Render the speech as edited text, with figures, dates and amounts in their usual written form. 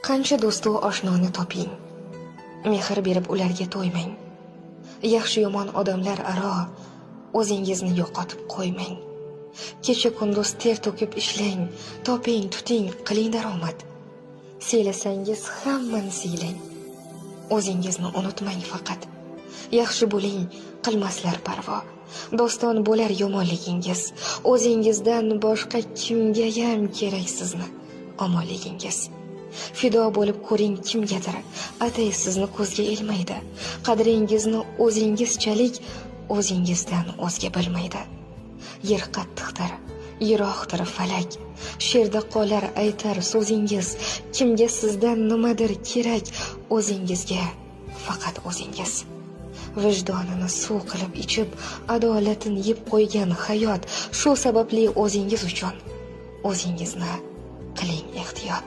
Qancha do'stu oshnoni toping, mehr berib ularga to'ymang. Yaxshi yomon odamlar aro o'zingizni yo'qotib qo'ymang. Kecha kunduz ter to'kib ishlang, toping, tuting, qiling daromad. Siylasangiz hammani siylang. O'zingizni unutmang faqat. Yaxshi bo'ling, qilmaslar parvo. Doston bo'lar yomonligingiz. O'zingizdan boshqa kimga ham kerak sizni omonligingiz. Fido bo'lib ko'ring kimgadir, atay sizni ko'zga ilmaydi. Qadringizni o'zingizchalik o'zingizdan o'zga bilmaydi. Yer qattiqdir, yiroqdir falak. She'rda qolar aytar so'zingiz. Kimga sizdan nimadir kerak, o'zingizga faqat o'zingiz. Vijdonini suv qilib ichib, adolatini yeb qo'ygan hayot. Shu sababli o'zingiz uchun o'zingizni qiling ehtiyot.